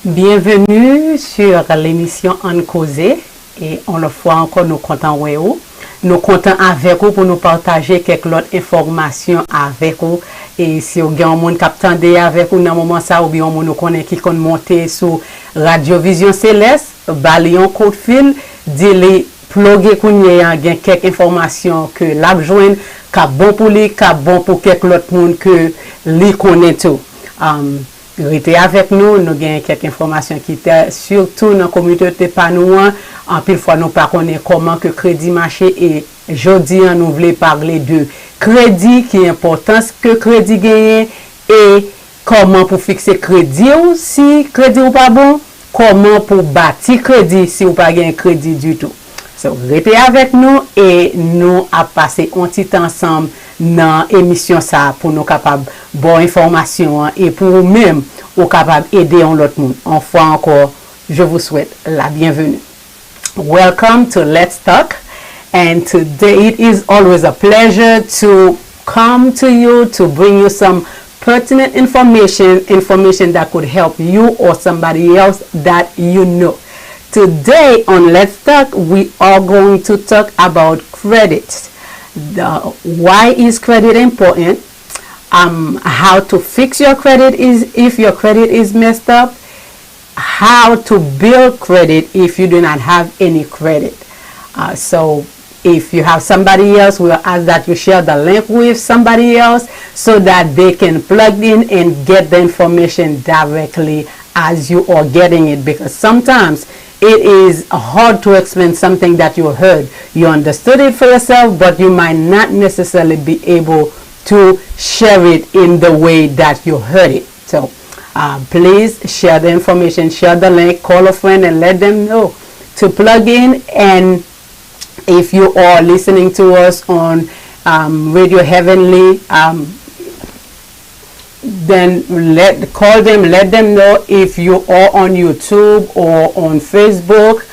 Bienvenue sur l'émission en Koze et on le fois encore nous comptons avec vous. Nous comptons avec vous pour nous partager quelques autres informations avec vous et si vous avez un monde qui attendait avec vous dans le moment ça ou bien on nous connaît qui compte monter sur Radio Vision Céleste, balion coup de fil, dit plugger kounye a gen quelques informations que l'a joindre ka bon pour lui, ka bon pour quelques autres monde que li connaît tout. Restez avec nous, nous avons quelques informations qui étaient surtout dans la communauté pas nous en pile fois nous pas connaît comment que crédit marché et aujourd'hui nous voulons parler de crédit qui est important que crédit gagne et comment pour fixer crédit ou si crédit ou pas bon, comment pour bâtir crédit si ou pas gagne crédit du tout. So, restez avec nous et nous a passé un petit temps ensemble dans l'émission ça pour nous capables bonne information et pour nous-mêmes ou capable aider l'autre monde. Une fois encore, je vous souhaite la bienvenue. Welcome to Let's Talk, and today it is always a pleasure to come to you to bring you some pertinent information that could help you or somebody else that you know. Today on Let's Talk, we are going to talk about credit. Why is credit important? How to fix your credit if your credit is messed up. How to build credit if you do not have any credit. So if you have somebody else, we'll ask that you share the link with somebody else so that they can plug in and get the information directly as you are getting it, because sometimes it is hard to explain something that you heard. You understood it for yourself, but you might not necessarily be able to share it in the way that you heard it. So please share the information, share the link, call a friend and let them know to plug in. And if you are listening to us on Radio Heavenly, then call them, let them know. If you are on YouTube or on Facebook,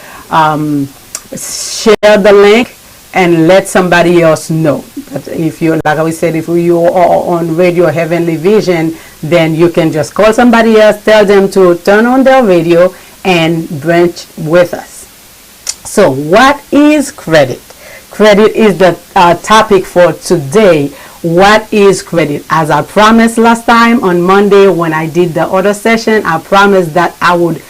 share the link and let somebody else know. But if you, like I said, if you are on Radio Heavenly Vision, then you can just call somebody else, tell them to turn on their radio and branch with us. So what is credit? Credit is the topic for today. What is credit? As I promised last time on Monday when I did the other session, I promised that I would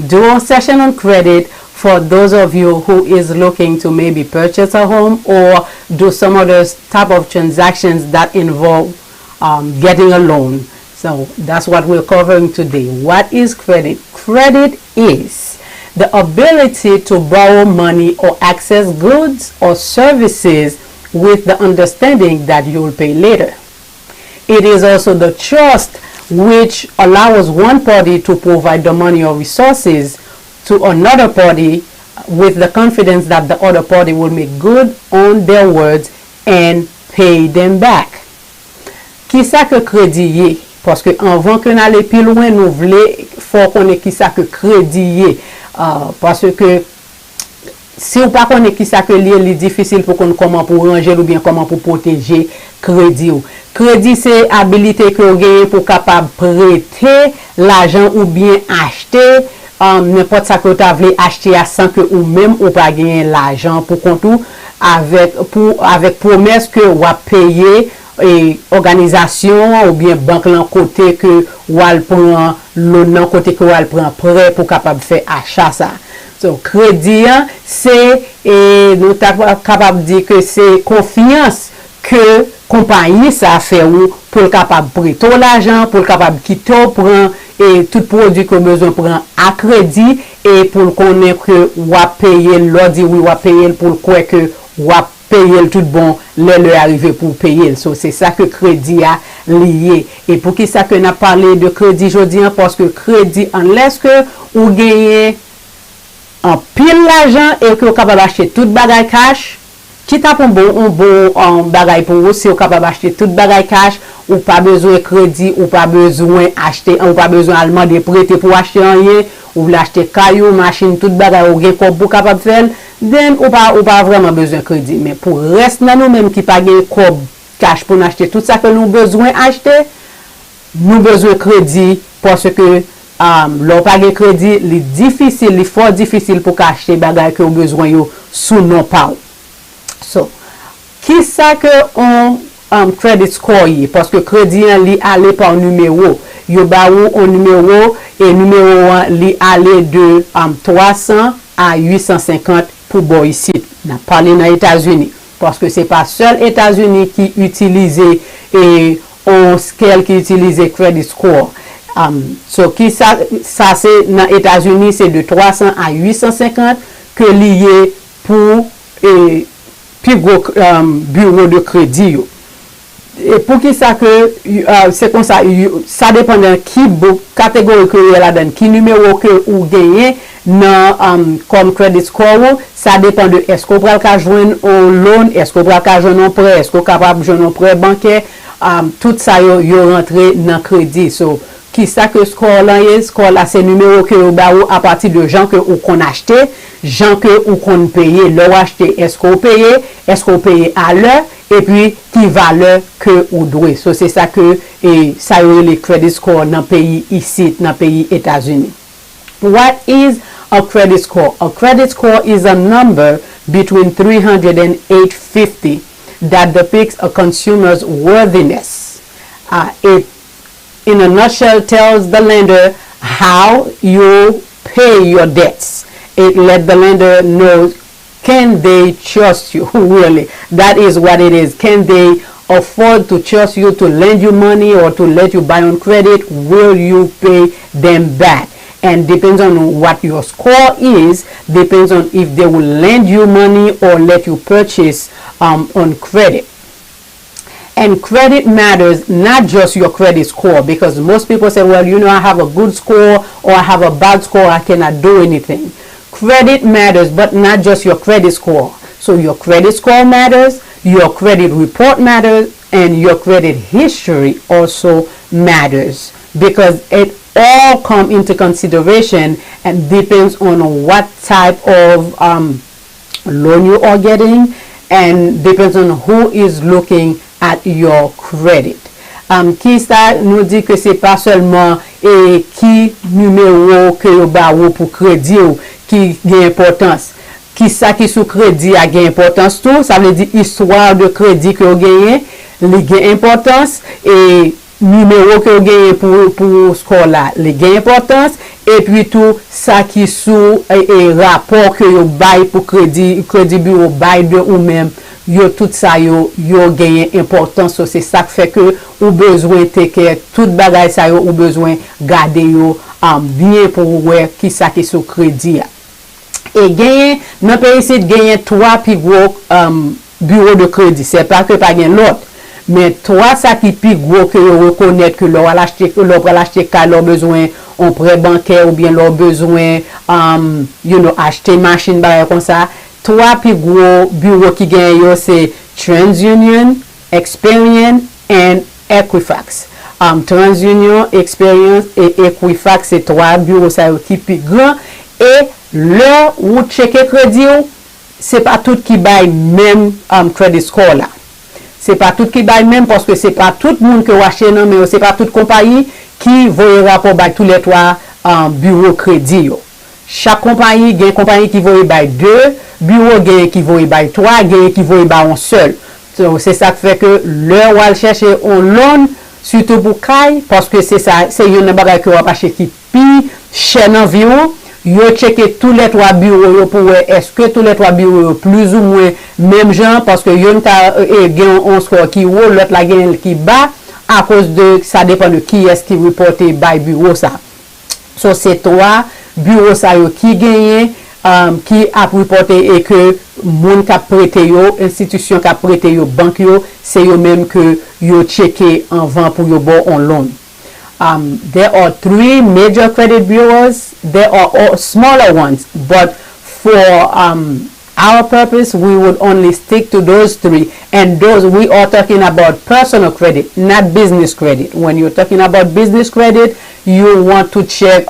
do a session on credit for those of you who is looking to maybe purchase a home or do some other type of transactions that involve getting a loan. So that's what we're covering today. What is credit? Credit is the ability to borrow money or access goods or services with the understanding that you will pay later. It is also the trust which allows one party to provide the money or resources to another party with the confidence that the other party will make good on their words and pay them back. Qui ça que crédit yé? Parce que avant que n'aller plus loin, nous voulons faut connaître qui ça que crédit yé. Parce que si vous ne connaissez pas qui ça que c'est difficile pour qu'on comment pour ranger ou bien comment pour protéger crédit. Crédit c'est habilité que vous gagnez pour capable prêter l'argent ou bien acheter n'importe ça que vous avez acheté sans que ou même ou pas gagner l'argent pour compte avec promesse que vous payer et organisation ou bien banque l'en côté que ou al prend l'autre côté que ou al prend prêt pour capable faire achat ça. So, crédit, c'est, nous sommes capables de dire que c'est confiance que compagnie ça fait pour capable prêter l'argent, pour capable quitter, prendre et tout produit que besoin prend à crédit et pour connaître que ou payer, l'autre dit oui, ou payer pour quoi que ou payer tout bon, le arriver pour payer. So, c'est ça que crédit a lié. Et pour qui ça que n'a parlé de crédit aujourd'hui, parce que crédit, unless que ou gagne en pile l'argent et que vous capable d'acheter tout bagage cash, qui t'a un bon bagage pour vous, si vous capable d'acheter tout bagage cash, ou pas besoin de crédit, ou pas besoin acheter, ou pas besoin allemand de prêter pour acheter rien, ou l'acheter caillou, machine, tout bagage ou gain comme pour capable faire, then ou pas vraiment besoin de crédit. Mais pour reste dans nous même qui pas gain comme cash pour acheter tout ça que nous besoin acheter, nous besoin de crédit parce que l'on pa gen crédit, li difficile, li fort difficile pour acheter bagay que ou besoin yo sous non pa ou. So, qui ça que on credit score yi? Parce que crédit li aller par numéro. Yo ba ou un numéro et numéro 1 li aller de 300 à 850 pour bon ici. On a parlé dans les États-Unis. Parce que c'est pas seul États-Unis qui utilise et on scale qui utilise credit score. So qui ça c'est dans les États-Unis, c'est de 300 à 850 que lié pour plus gros bureau de crédit yo. Et pour qui ça que c'est comme ça, ça dépend de qui catégorie que vous là-dedans, qui numéro que vous gagnez dans comme credit score, ça dépend de est-ce qu'on peut joindre un loan, est-ce qu'on peut joindre un prêt, est-ce qu'on est capable de joindre un prêt bancaire, tout ça yo rentré dans crédit. So qui ça que score là c'est numéro que vous ba à partir de gens que vous qu'on acheté, gens que vous qu'on payer, leur acheter, est-ce qu'on paye à l'heure et puis qui valeur que vous doit. So c'est ça que ça y les credit score dans pays ici, dans pays États-Unis. What is a credit score? A credit score is a number between 300 and 850 that depicts a consumer's worthiness. It, in a nutshell, tells the lender how you pay your debts. It let the lender know, can they trust you? Really, that is what it is. Can they afford to trust you to lend you money or to let you buy on credit? Will you pay them back? And depends on what your score is, depends on if they will lend you money or let you purchase on credit. And credit matters, not just your credit score, because most people say, well, you know, I have a good score or I have a bad score, I cannot do anything. Credit matters, but not just your credit score. So your credit score matters, your credit report matters, and your credit history also matters, because it all come into consideration and depends on what type of loan you are getting, and depends on who is looking at your credit. Qui ça nous dit que c'est pas seulement qui numéro que vous ba pour crédit qui gagne importance. Qui ça qui sous crédit a gagne importance tout, ça veut dire histoire de crédit que vous gagnez, les gagne importance, et numéro que vous gagnez pour score là, les gagne importance, et puis tout ça qui sous et rapport que vous bail pour crédit bureau bail de ou même yo tout ça yo gagne importance. So c'est ça qui fait que ou besoin take tout bagay ça yo ou besoin garder yo bien pour voir qui ça qui sous crédit. Et gagner dans pays ici gagner trois plus gros bureaux de crédit, c'est pas que pas gagne l'autre, mais trois ça qui plus gros que reconnaître que leur acheter car leur besoin on prêt bancaire ou bien leur besoin acheter machine barrière comme ça. Trois plus gros bureaux qui gagnent c'est TransUnion, Experian and Equifax. TransUnion, Experian et Equifax, c'est trois bureaux ça qui plus grand, et là où checker crédit c'est pas tout qui baille même credit score là. C'est pas tout qui baille même, parce que c'est pas tout le monde que achète non, mais c'est pas toute compagnie qui voit rapport bail tous les trois bureaux crédit. Chaque compagnie, il y a une compagnie qui voit bail deux bureaux, il y a qui voit bail trois, il y a qui voit bail un seul. So, c'est ça qui fait que leur va chercher un loan surtout pour Kai, parce que c'est ça, c'est une bagage que on va acheter qui pi cher dans vie. Yo checker tous les trois bureaux pour voir est-ce que tous les trois bureaux plus ou moins même genre, parce que yon ta gain on score qui haut, l'autre la gain qui bas, à cause de ça dépend de qui est-ce qui reporté by bureau ça. So c'est trois bureaux ça yo qui gagne qui a reporté, et que moun ka prêté yo, institution ka prêté yo, banque yo, c'est yo même que yo checker avant pour yo bon on loan. There are three major credit bureaus. There are all smaller ones, but for our purpose, we would only stick to those three. And those, we are talking about personal credit, not business credit. When you're talking about business credit, you want to check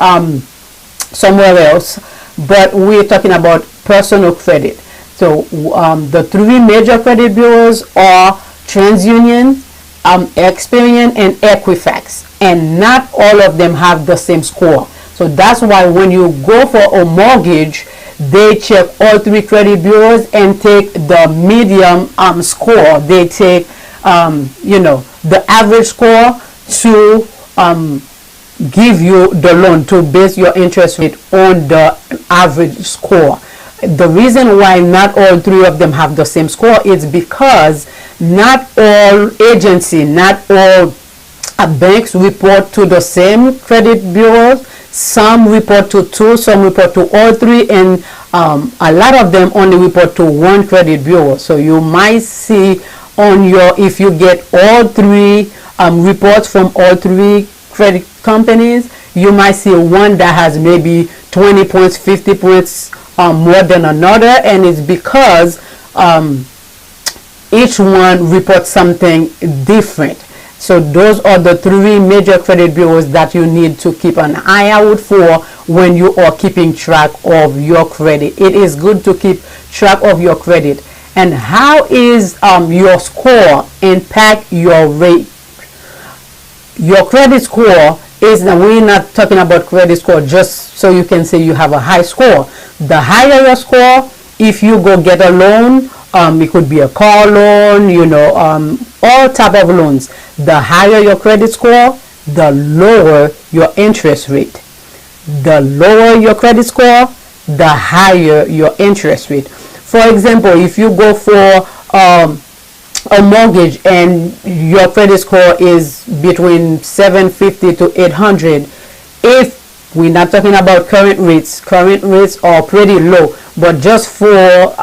somewhere else, but we're talking about personal credit. So the three major credit bureaus are TransUnion, Experian and Equifax, and not all of them have the same score. So that's why when you go for a mortgage, they check all 3 credit bureaus and take the medium score. They take the average score to give you the loan, to base your interest rate on the average score. The reason why not all 3 of them have the same score is because not all agency, not all banks report to the same credit bureaus. Some report to 2, some report to all 3, and a lot of them only report to 1 credit bureau. So you might see on your, if you get all 3 reports from all 3 credit companies, you might see one that has maybe 20 points, 50 points more than another, and it's because each one reports something different. So those are the 3 major credit bureaus that you need to keep an eye out for when you are keeping track of your credit. It is good to keep track of your credit. And how is your score impact your rate? Your credit score is, we're not talking about credit score just so you can say you have a high score. The higher your score, if you go get a loan, it could be a car loan, all type of loans. The higher your credit score, the lower your interest rate. The lower your credit score, the higher your interest rate. For example, if you go for a mortgage and your credit score is between 750 to 800, if we're not talking about current rates are pretty low, but just for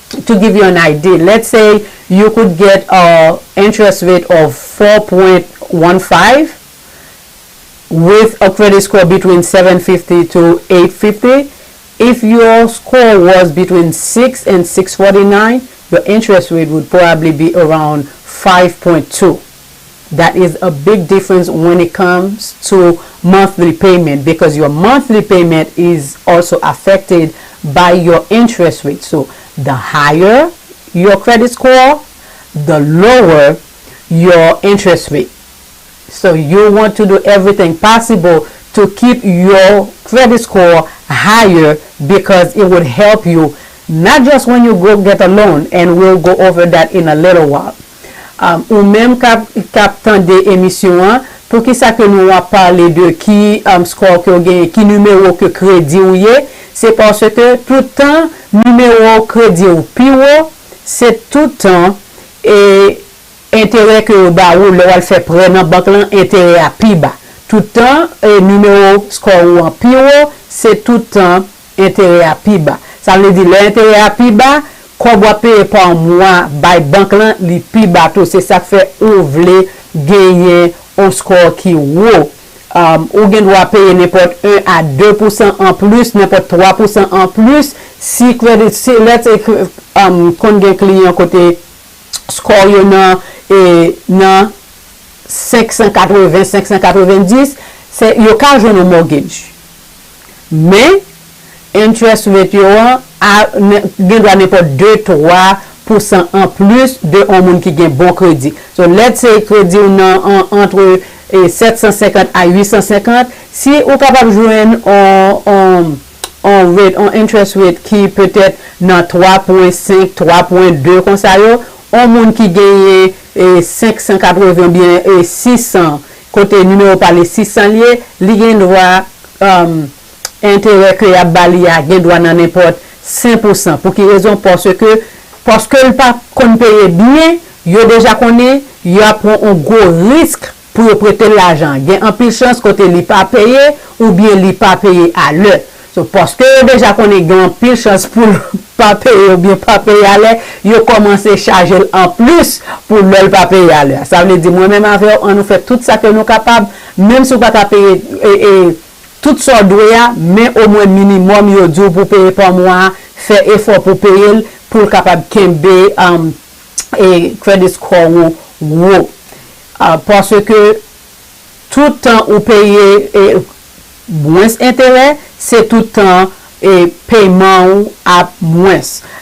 to give you an idea, let's say you could get an interest rate of 4.15 with a credit score between 750 to 850. If your score was between 6 and 649, your interest rate would probably be around 5.2. That is a big difference when it comes to monthly payment, because your monthly payment is also affected by your interest rate. So the higher your credit score, the lower your interest rate. So you want to do everything possible to keep your credit score higher, because it would help you not just when you go get a loan, and we'll go over that in a little while. Ou même kap tande émission an, pour ki sa ke nou a parlé de ki score que gagne, ki numéro que crédit ou yé, c'est parce que tout temps numéro crédit ou pi haut, c'est tout temps et intérêt que ba ou le wal fait prêt dans banque lan, intérêt à pi bas. Tout temps numéro score ou en pi haut, c'est tout temps intérêt à pi bas. Ça veut dire l'intérêt à pi bas, qu'on va payer par mois by banque là, li pi bateau. C'est ça fait ou vle gagner un score qui haut. Ou gen doit payer n'importe 1 à 2% en plus, n'importe 3% en plus. Si credit, si let's say qu'on gen client côté score yo nan 580, 590, c'est yo ka joindre mortgage. Mais interest rate yo gen doit n'importe 2-3% en plus de un monde qui gagne bon crédit. So let's say crédit entre 750 à 850, si ou capable joindre on rate, on interest rate qui peut-être dans 3.5, 3.2 comme ça yo, un monde qui gagne 580 bien 600 côté numéro par les 600 lié, li gagne droit intérêt que y a bali a gen droit dans n'importe 5%. Pour quelle raison? Parce que le pas qu'on paye bien, yo déjà connaît, y a prend un gros risque pour prêter l'argent. Il y a un peu de chance côté li pas payé ou bien li pas payé à l'heure. So, parce que déjà connaît un peu de chance pour pas payer ou bien pas payer à l'heure, yo commence à charger en plus pour ne pas payer à l'heure. Ça veut dire moi-même avec on nous fait tout ça que nous capable, même si on pas payer tout ça doit, mais au moins minimum yo dû pour payer par mois, faire effort pour payer pour capable kembe et credit score ou parce que tout le temps ou payer moins intérêt, c'est tout le temps et paiement à moins.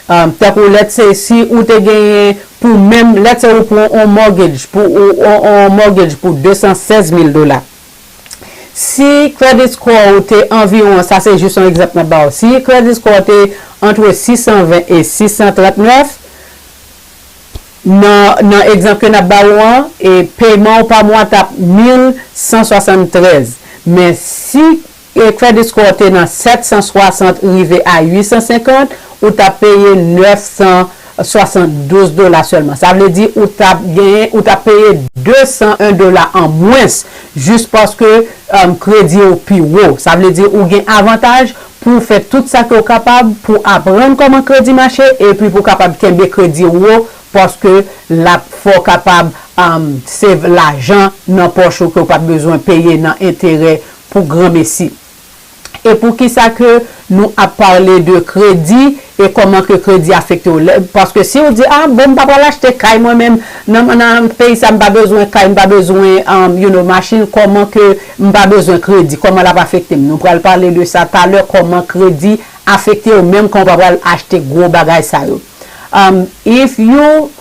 Let's say si ou te gagné pour même, let's say pour un mortgage pour $216,000. si credit score ou te environ, ça c'est juste un exemple là-bas, si credit score te entre 620 et 639, dans exemple que n'a et paiement par mois tap 1173, mais si credit score était dans 760 arrivé à 850 ou t'as payé 972 dollars seulement. Ça veut dire ou t'as payé 201 dollars en moins juste parce que crédit au plus haut. Ça veut dire ou gain avantage pour faire tout ça que vous capable pour apprendre comment crédit marché et puis pour capable de crédit haut parce que la faut capable save l'argent dans poche que vous pas besoin payer dans intérêt pour grand messi. Et pour qui ça que nous a parlé de crédit et comment que crédit affecte parce que si on dit ah bon pas l'acheter caille moi même dans pays ça pas besoin caille pas besoin machine comment que pas besoin crédit comment la va affecter nous pourrons parler de ça tout à l'heure comment crédit affecte ou même quand on va acheter gros bagages ça if you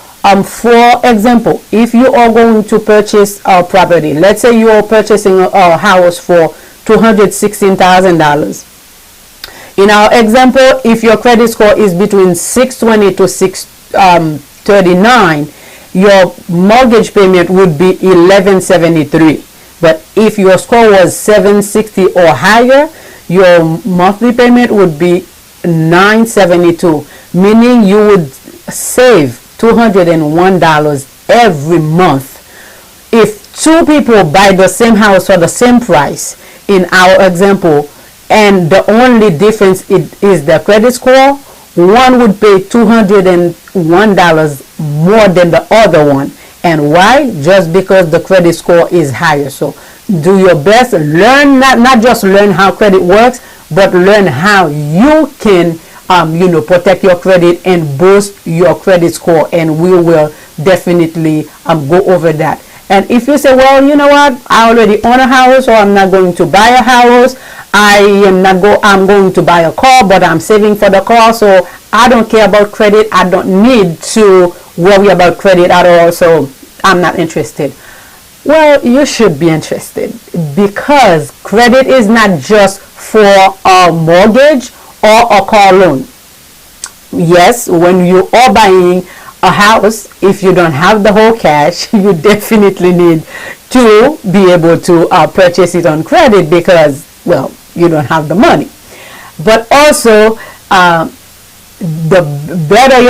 for example if you are going to purchase a property, let's say you are purchasing a house for $216,000. In our example, if your credit score is between 620 to 639, your mortgage payment would be $1,173. But if your score was 760 or higher, your monthly payment would be $972, meaning you would save $201 every month. If two people buy the same house for the same price, in our example, and the only difference is the credit score, one would pay $201 more than the other one. And why? Just because the credit score is higher. So do your best, learn not just learn how credit works, but learn how you can protect your credit and boost your credit score, and we will definitely go over that. And if you say, well, you know what, I already own a house, or I'm not going to buy a house, I'm going to buy a car, but I'm saving for the car, so I don't care about credit, I don't need to worry about credit at all, so I'm not interested. Well, you should be interested, because credit is not just for a mortgage or a car loan. Yes, when you are buying a house, if you don't have the whole cash, you definitely need to be able to purchase it on credit because, well, you don't have the money. But also, the better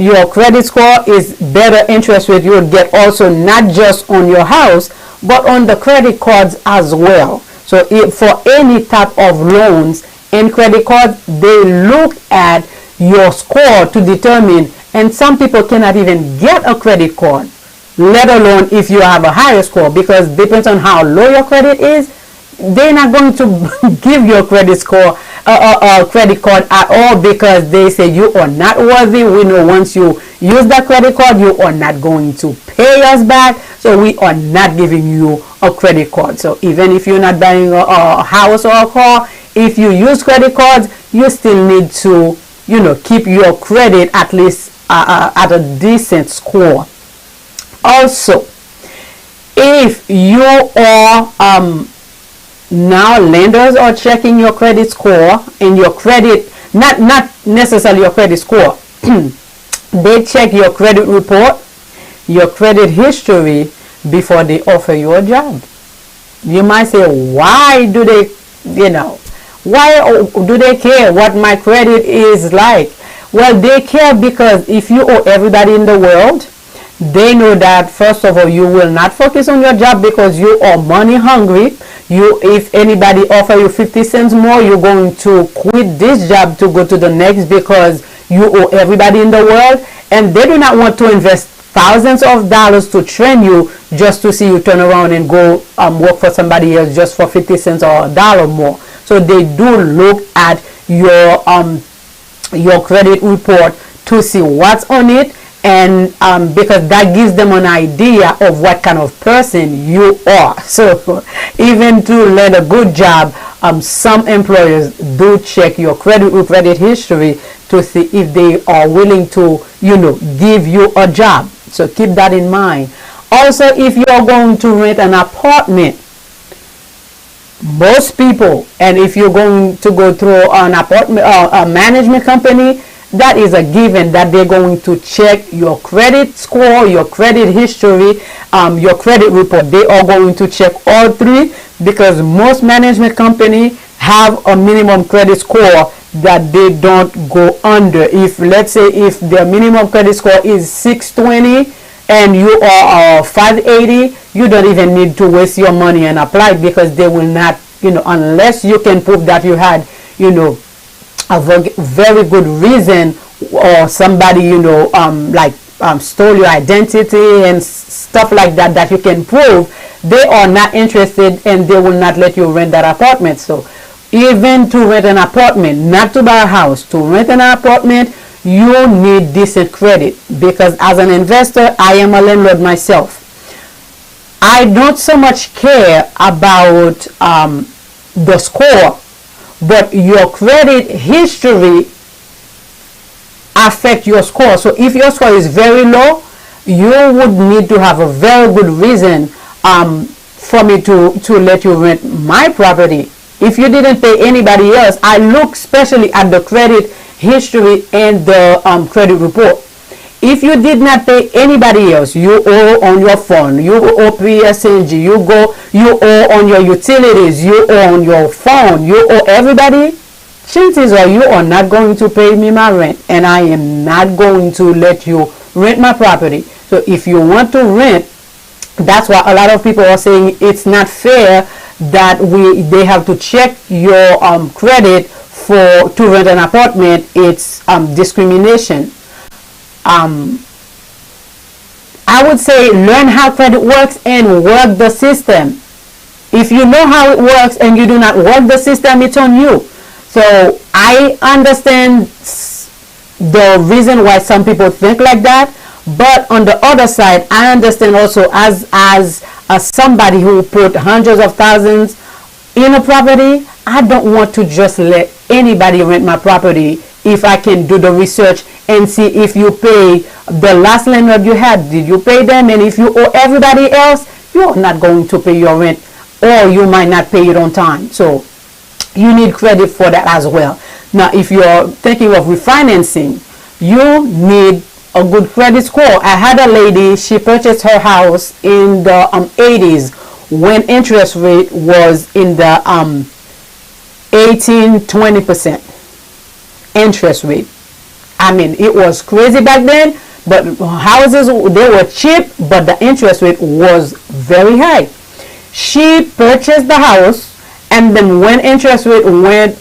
your credit score is, better interest rate you will get also, not just on your house, but on the credit cards as well. So for any type of loans and credit cards, they look at your score to determine, and some people cannot even get a credit card, let alone if you have a higher score, because it depends on how low your credit is. They're not going to give you a credit score, a credit card at all, because they say you are not worthy. We know once you use that credit card, you are not going to pay us back, so we are not giving you a credit card. So even if you're not buying a house or a car, if you use credit cards, you still need to keep your credit at least at a decent score. Also, if you are now lenders are checking your credit score and your credit, not necessarily your credit score, they check your credit report, your credit history before they offer you a job. You might say, why do they care what my credit is like? Well, they care because if you owe everybody in the world, they know that first of all, you will not focus on your job because you are money hungry. If anybody offer you 50 cents more, you're going to quit this job to go to the next because you owe everybody in the world, and they do not want to invest thousands of dollars to train you just to see you turn around and go work for somebody else just for 50 cents or $1 more. So they do look at your credit report to see what's on it, and because that gives them an idea of what kind of person you are. So even to learn a good job, some employers do check your credit history to see if they are willing to give you a job. So keep that in mind. Also, if you are going to rent an apartment, Most people, and if you're going to go through an apartment a management company, that is a given that they're going to check your credit score, your credit history, your credit report. They are going to check all three, because most management company have a minimum credit score that they don't go under. If, let's say, if their minimum credit score is 620 and you are 580, you don't even need to waste your money and apply, because they will not, unless you can prove that you had, a very good reason, or somebody, stole your identity and stuff like that, that you can prove, they are not interested and they will not let you rent that apartment. So even to rent an apartment, not to buy a house, to rent an apartment, you need decent credit. Because as an investor, I am a landlord myself. I don't so much care about the score, but your credit history affect your score. So if your score is very low, you would need to have a very good reason for me to let you rent my property. If you didn't pay anybody else, I look especially at the credit history and the credit report. If you did not pay anybody else, you owe on your phone, you owe PSNG, you owe on your utilities, you owe on your phone, you owe everybody, chances are you are not going to pay me my rent, and I am not going to let you rent my property. So if you want to rent, that's why a lot of people are saying it's not fair that they have to check your credit to rent an apartment. It's discrimination. I would say learn how credit works and work the system. If you know how it works and you do not work the system, it's on you. So I understand the reason why some people think like that, but on the other side, I understand also as somebody who put hundreds of thousands in a property, I don't want to just let anybody rent my property if I can do the research and see if you pay the last landlord you had, did you pay them? And if you owe everybody else, you're not going to pay your rent, or you might not pay it on time. So you need credit for that as well. Now, if you're thinking of refinancing, you need a good credit score. I had a lady, she purchased her house in the 80s when interest rate was in the 18-20% interest rate. I mean, it was crazy back then, but houses, they were cheap, but the interest rate was very high. She purchased the house, and then when interest rate went,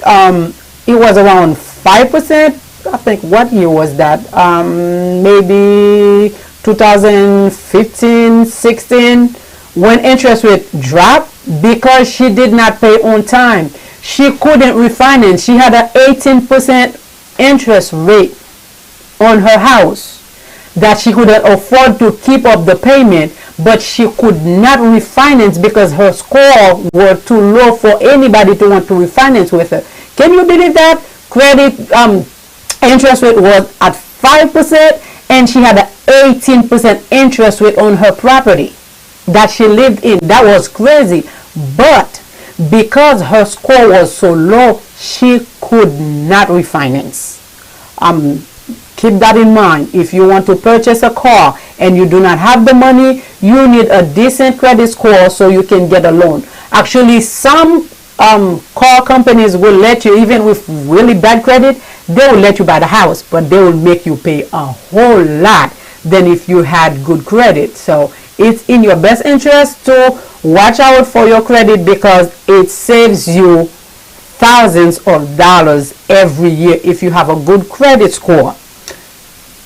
it was around 5%. I think, what year was that? Maybe 2015, 16, when interest rate dropped, because she did not pay on time. She couldn't refinance. She had an 18% interest rate on her house that she couldn't afford to keep up the payment, but she could not refinance because her score were too low for anybody to want to refinance with her. Can you believe that? Credit interest rate was at 5%, and she had an 18% interest rate on her property that she lived in. That was crazy. But because her score was so low, she could not refinance. Keep that in mind. If you want to purchase a car and you do not have the money, you need a decent credit score so you can get a loan. Actually, some car companies will let you, even with really bad credit, they will let you buy the house, but they will make you pay a whole lot than if you had good credit. So it's in your best interest to watch out for your credit, because it saves you thousands of dollars every year if you have a good credit score.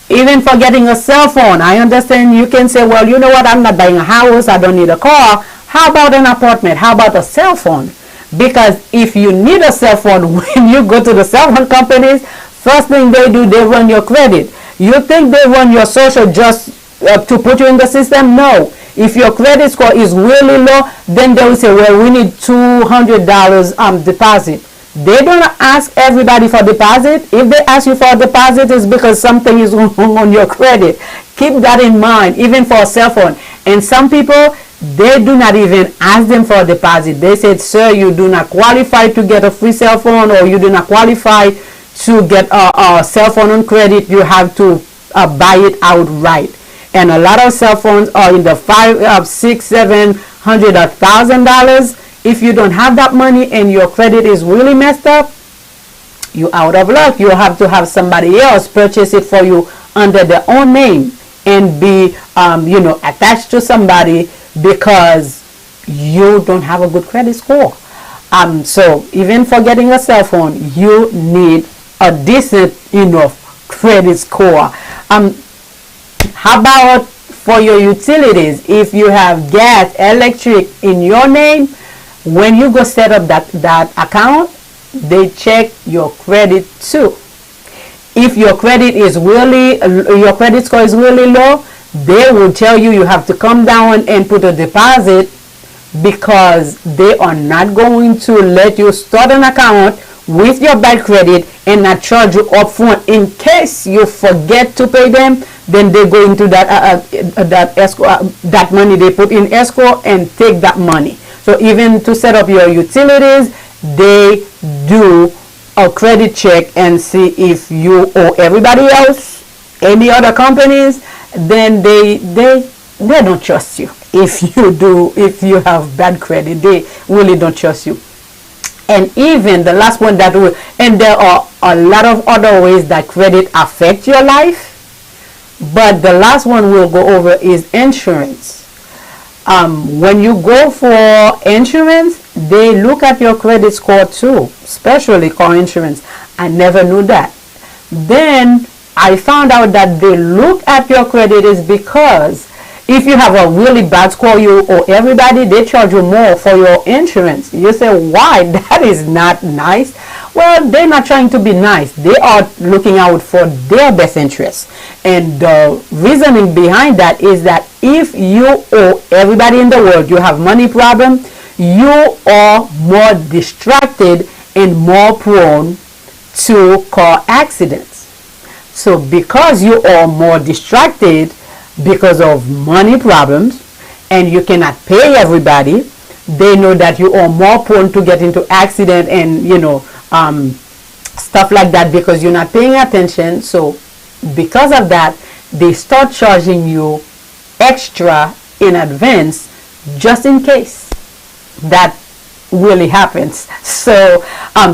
Even for getting a cell phone, I understand you can say, well, you know what, I'm not buying a house, I don't need a car. How about an apartment? How about a cell phone? Because if you need a cell phone, when you go to the cell phone companies, first thing they do, they run your credit. You think they run your social just to put you in the system? No. If your credit score is really low, then they will say, well, we need $200 deposit. They don't ask everybody for deposit. If they ask you for a deposit, it's because something is wrong on your credit. Keep that in mind, even for a cell phone. And some people, They do not even ask them for a deposit. They said, sir, you do not qualify to get a free cell phone, or you do not qualify to get a cell phone on credit. You have to buy it outright. And a lot of cell phones are in the $500, $600, $700, $1,000. If you don't have that money and your credit is really messed up, you're out of luck. You have to have somebody else purchase it for you under their own name and be attached to somebody because you don't have a good credit score. So even for getting a cell phone, you need a decent enough credit score. How about for your utilities? If you have gas, electric in your name, when you go set up that account, they check your credit too. If your credit score is really low, they will tell you have to come down and put a deposit, because they are not going to let you start an account with your bad credit and not charge you upfront. In case you forget to pay them, then they go into that escrow, that money they put in escrow, and take that money. So even to set up your utilities, they do a credit check and see if you owe everybody else, any other companies. Then they don't trust you. If you have bad credit, they really don't trust you. And even the last one and there are a lot of other ways that credit affect your life, but the last one we'll go over is insurance. When you go for insurance, they look at your credit score too, especially car insurance. I never knew that. Then I found out that they look at your credit is because if you have a really bad score, you owe everybody, they charge you more for your insurance. You say, why? That is not nice. Well, they're not trying to be nice. They are looking out for their best interests. And the reasoning behind that is that if you owe everybody in the world, you have money problem, you are more distracted and more prone to car accidents. So because you are more distracted because of money problems and you cannot pay everybody, they know that you are more prone to get into accident and stuff like that because you're not paying attention. So because of that, they start charging you extra in advance just in case that really happens. So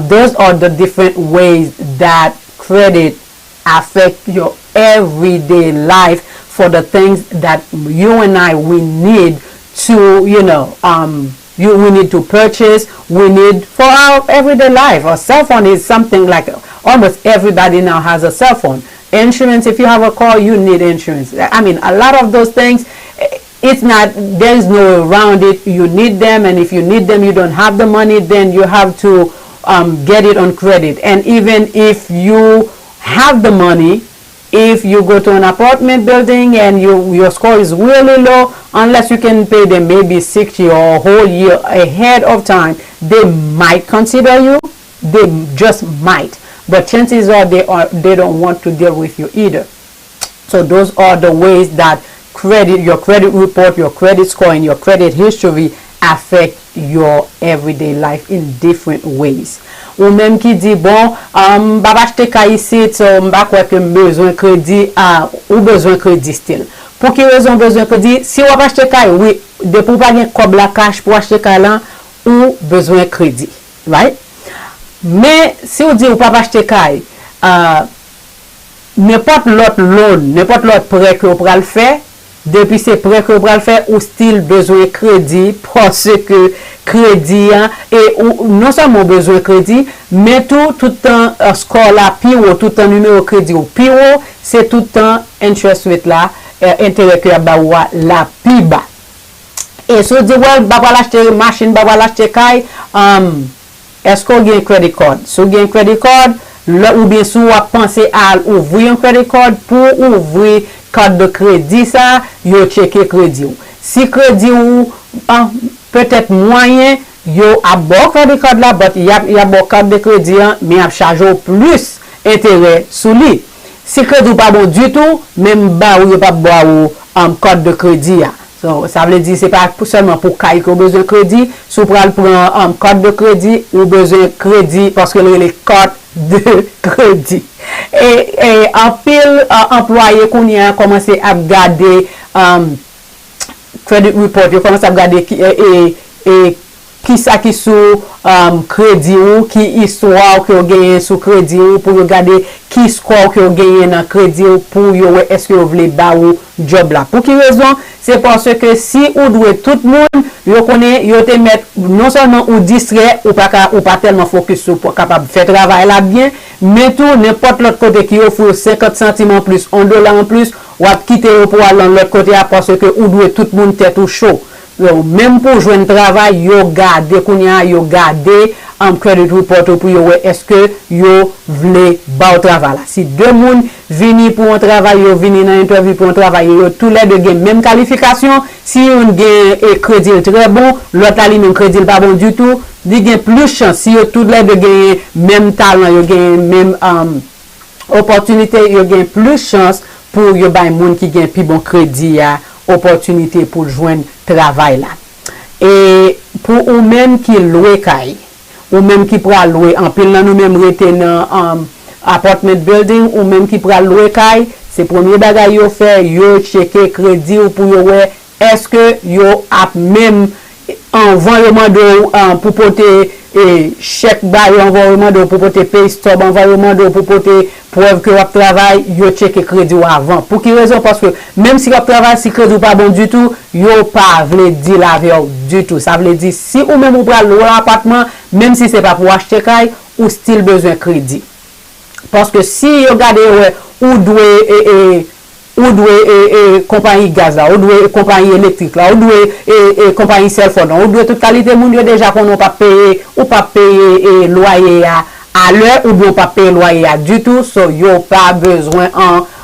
those are the different ways that credit affect your everyday life for the things that you and I we need to we need to purchase, we need for our everyday life. A cell phone is something like almost everybody now has a cell phone. Insurance, if you have a car, you need insurance. I mean, a lot of those things, it's not, there is no way around it. You need them, and if you need them, you don't have the money, then you have to get it on credit. And even if you have the money, if you go to an apartment building and your score is really low, unless you can pay them maybe 60 or a whole year ahead of time, they might consider you. They just might. But chances are they don't want to deal with you either. So those are the ways that your credit report, your credit score, and your credit history affect your everyday life in different ways. Ou même qui dit bon, ba acheter ka ici, mba kwa ke besoin crédit ou besoin crédit still. Pour qui raison besoin crédit? Si ou acheter ka, oui, de pour pas gen kob la cash pour acheter ka là ou besoin crédit, right? Mais si ou dit ou pas acheter ka, n'importe l'autre loan, n'importe l'autre prêt que ou pral faire, depuis ces prêts que vous pouvez faire ou style besoin crédit parce que crédit et non seulement besoin crédit mais tout le temps score là pire tout le temps numéro crédit ou pire c'est tout le temps interest rate là intérêt que la plus bas et si vous dites ouais bah voilà acheter machine bah voilà acheter caille est-ce qu'on a un credit card si vous avez un credit card là ou bien si vous pensez à ouvrir un credit card pour ouvrir carte de crédit ça yo checker crédit ou si crédit ou peut-être moyen yo a bon credit card là but y a bon carte de crédit mais a charge plus intérêt sous lui si crédit pas bon du tout même ba ou pas boire carte de crédit So, ça veut dire c'est pas seulement pour caille qu'on a besoin de crédit. Si vous prenez un code de crédit, ou besoin de crédit parce que les codes de crédit. Et en pile employé qu'on y a commencé à garder credit report, ils commencent à regarder qui ça qui sous crédit ou qui histoire que vous gagnez sous crédit ou pour regarder qui score que vous gagnez dans crédit ou pour est-ce que vous voulez bas ou job là. Pour quelle raison? C'est parce que si vous doit tout le monde, vous connaît, vous te mettre non seulement ou distrait ou pas tellement focus sur pour capable faire travail là bien, mais tout n'importe l'autre côté qui offre 50 centimes en plus, $1 en plus, ou à quitter pour aller de l'autre côté parce que vous doit tout le monde tête ou chaud. Même pour jouer un travail, yo gardé en credit report pour yo est-ce que yo vle ba au travail là. Si deux monde vini pour un travail, yo vini dans interview pour un travail, yo tous les deux gain même qualification, si on gain crédit très bon, l'autre a même crédit pas bon du tout, il gain plus chance si yo tous les deux gain même talent, yo gain même opportunité, yo gain plus chance pour yo bay monde qui gain plus bon crédit à opportunité pour joindre travail là. Et pour ou même qui louer caille ou même qui pourra louer en pile nous même rete dans apartment building ou même qui pourra louer caille, c'est premier bagage yo fait yo checker crédit ou pour yo est-ce que yo a même envoyement de pour porter chèque bail envoyement de pour porter pay stub envoyement de pour porter preuve que vous travail yo checker crédit avant. Pour quelle raison? Parce que même si vous travail si crédit pas bon du tout, yo pas veut dire la vie du tout. Ça veut dire si ou même vous prenez l'appartement même si c'est pas pour acheter caille ou style besoin crédit. Parce que si vous regardez ou doit compagnie gaz là, ou doit compagnie électrique là, ou doit compagnie cell phone, ou doit toute qualité moun yo déjà qu'on pas payer ou pas payer loyer à l'heure ou bien pas payer loyer du tout, so yo pas besoin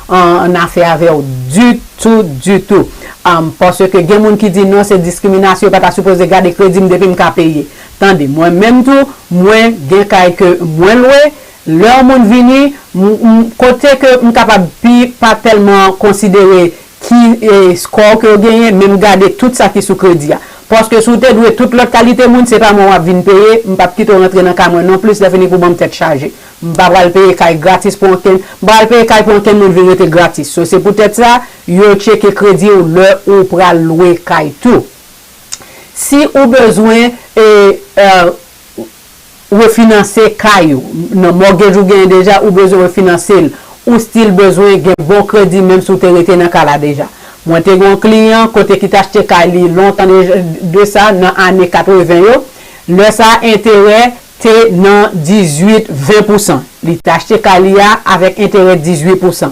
en affaire avec du tout. Parce que gen moun qui dit non c'est discrimination pas supposé garder crédit depuis m'ka payer. Attendez, moi même tout, moi gen kay que moi loué leur monde vini côté que m capable pas tellement considérer qui score que gagner même garder tout ça qui sous crédit parce que sous te doué toute l'autre qualité monde c'est pas moi venir payer m pas quitter rentrer dans caméra non plus la venir pour bon tête charger m pas va payer caille gratis pour ken va payer caille pour ken monde venir gratis so c'est peut-être ça yo checker crédit ou leur ou pour louer caille tout si ou besoin refinancer caillou non mortgage ou gain déjà ou besoin refinancer ou style besoin gain bon crédit même sous terre dans cas là déjà moi t'ai un client côté qui t'a acheté caillou longtemps de ça dans année 80 yo le ça intérêt t'es dans 18-20%. Il t'a acheté caillou avec intérêt 18%.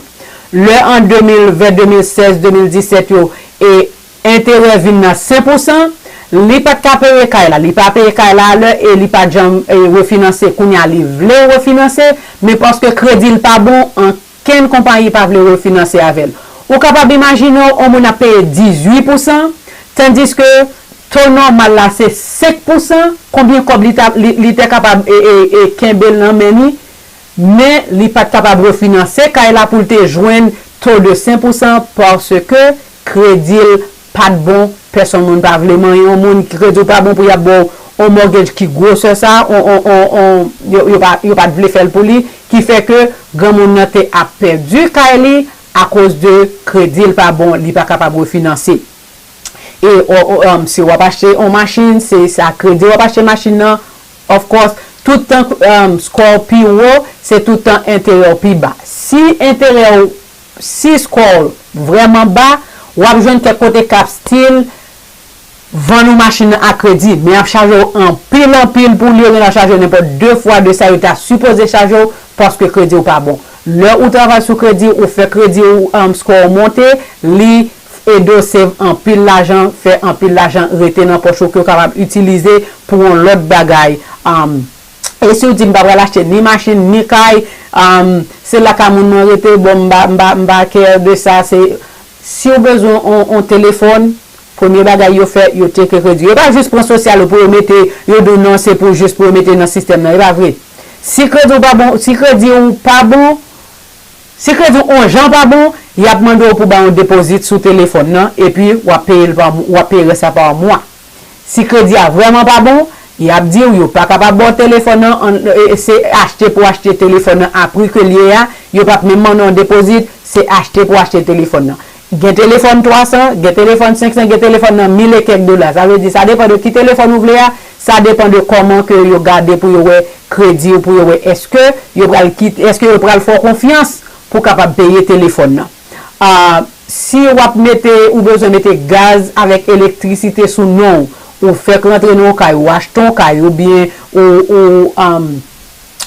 Le en 2020 2016 2017 yo et intérêt vient dans 5%. Li pas payer kay là, li pas payer kay là et li pas jam refinancer kounya li vle refinancer mais parce que crédit pas bon en ken compagnie pas vle refinancer avec. Ou capable imaginer on moun a payé 18% tandis que taux normal là c'est 5%, combien comme li était capable et kembel nan meni mais li pas capable refinancer kay là pour te joindre taux de 5% parce que crédit pas de bon personne ne pas vraiment un monde qui crédit pas bon pour y a bon un mortgage qui gros sur ça on yo pas de faire pour lui qui fait que grand monde a perdu Kylie à cause de crédit pas bon il pas capable de financer et si on va acheter une machine c'est ça crédit on va acheter machine là of course tout le temps score plus haut c'est tout le temps intérêt plus bas si intérêt si score vraiment bas ou a besoin de quelque côté cap style vendre une machine à crédit mais à charger en pile pour lui la charger n'importe deux fois de ça il t'a supposé charger parce que crédit ou pas bon là où travaille sur crédit ou fait crédit ou score monter li et de save en pile l'argent fait en pile l'argent rester dans poche que capable utiliser pour un l'autre bagaille et si vous dites pas l'acheter ni machine ni caille c'est là que mon rete bon mba de ça c'est si vous besoin on téléphone premier bagage yo fait yo take crédit yo pas juste pour social pour mettre yo de non c'est pour juste pour mettre dans système là pas vrai si crédit pas bon si crédit ou pas bon Si crédit on jan pas bon, y a demandé pour ba un dépôt sur téléphone nan, et puis ou payer ça par mois. Si crédit a vraiment pas bon, y a dit yo pas capable bon téléphone nan, c'est acheter pour acheter téléphone à prix que lié a, yo pas même non dépôt, c'est acheter pour acheter téléphone nan. Gen téléphone 300, gen téléphone 500, gen téléphone nan 1000 et quelques dollars. Ça veut dire ça dépend de qui téléphone vous voulez, ça dépend de comment que yo garder pour yo crédit ou pour yo est-ce que yo pral quitter, est-ce que yo pral faire confiance pour capable payer téléphone nan. Si vous mettez ou besoin mettre gaz avec électricité sous nom ou faire rentrer non kay ou acheter un kay ou bien ou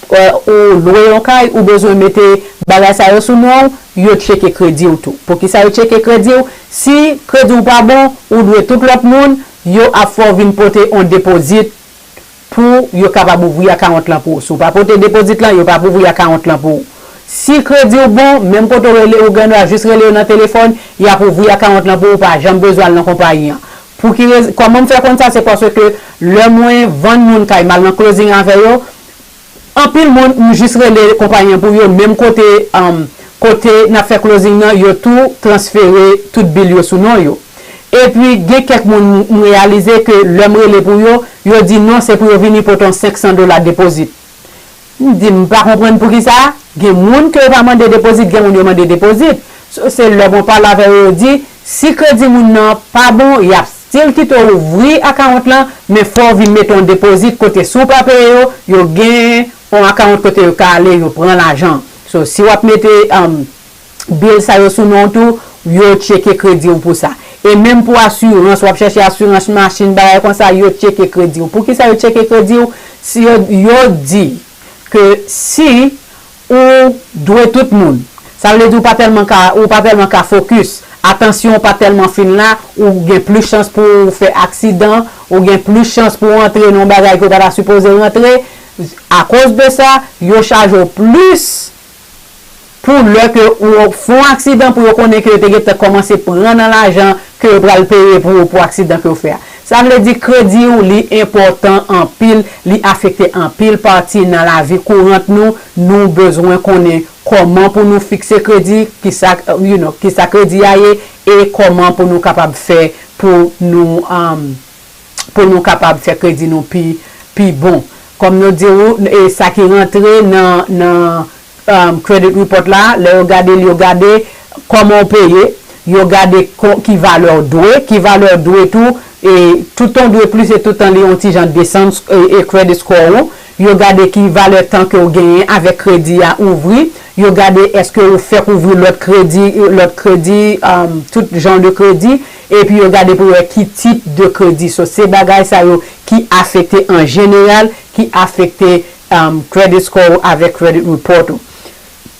louer un kay ou besoin mettre bagage ça sous nom, yo checker crédit ou tout. Pour qui ça yo checker crédit ou si crédit ou pas bon ou doit tout l'autre monde yo a fort vinn porter un dépôt pour yo capable ouvrir à 40 ans pour. Si pas porter dépôt là, yo pas ouvrir à 40 ans pour. Si crédit ou bon, même quand on relève au gain juste relève dans téléphone, il y a pour ouvrir à 40 ans pour pas jamais besoin de compagnie. Pour qui comment faire comme ça, c'est parce que le moins 20 moun kay mal dans closing avec yo, en pile monde juste relève compagnie pour yo même côté n'a fait closing nan, yo tout transférer tout bill yo sous non yo. Et puis il y a quelques moun réaliser que l'homme relève pour yo dit non, c'est pour venir pour ton $500 dépôt. Je dis pas comprendre pour qui ça. Il y a des gens qui ont demandé dépôt, il y a des gens qui ont demandé dépôt. C'est le bon parle avec eux dit si crédit moun nan pas bon, il y a style qui te ouvrir à 40 ans, mais faut venir mettre un dépôt côté sous papier yo gain on account côté yo aller yo prend l'argent. So si vous mettez bill ça yo sous nom tout, yo checker crédit pour ça. Et même pour assurance, ou chercher assurance machine comme ça, yo checker crédit. Pour qui ça yo checker crédit? Si yo dit que si ou doit tout le monde, ça veut dire pas tellement qu'à focus, attention pas tellement fin là, ou gain plus chance pour faire accident, ou gain plus chance pour entrer dans bagage que pas supposé rentrer. À cause de ça, yo charge plus pour le que ou font accident pour connaître que tu commencé prendre l'argent que pour le payer pour accident que fait. Ça veut dire crédit ou li important en pile, li affecté en pile partie dans la vie courante nous besoin connaître comment pour nous fixer crédit qui ça qui ça crédit et comment pour nous capable faire pour nous capable faire crédit nous puis bon comme nous disons et ça qui rentre dans credit report là, le regarder comment payer, yo regarder qui valeur doué tout et tout en doué plus et tout en li on ti genre descente et credit score, yo regarder qui valeur tant que vous gagnez avec crédit à ouvrir, yo regarder est-ce que vous fait ouvrir l'autre crédit tout genre de crédit et puis regarder pour qui type de crédit. So c'est bagay ça yo qui affecté en général, qui affecté credit score avec credit report.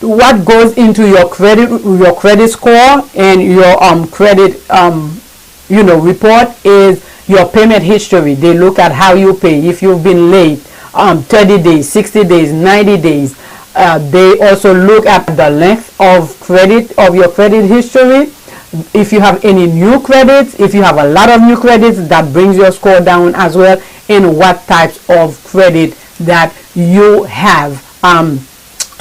What goes into your credit score and your credit report is your payment history. They look at how you pay. If you've been late 30 days, 60 days, 90 days. They also look at the length of credit of your credit history. If you have any new credits, if you have a lot of new credits, that brings your score down as well, and what types of credit that you have.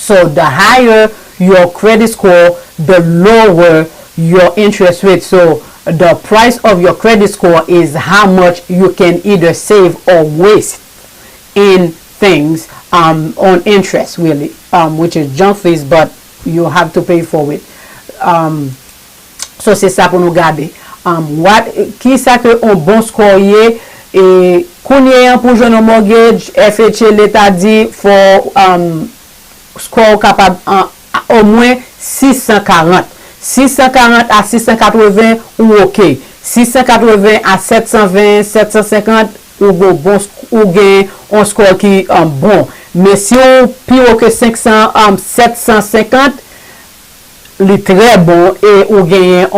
So the higher your credit score, the lower your interest rate. So the price of your credit score is how much you can either save or waste in things on interest really, which is junk fees, but you have to pay for it. So c'est ça pour nous garder. Qui ça que un bon score y et kounye pour jeune mortgage FHA l'état dit for score capable au moins 640 à 680 ou OK, 680 à 720 750 ou bon ou gain un score qui bon, mais si on pire que 500 750 il très bon et ou gain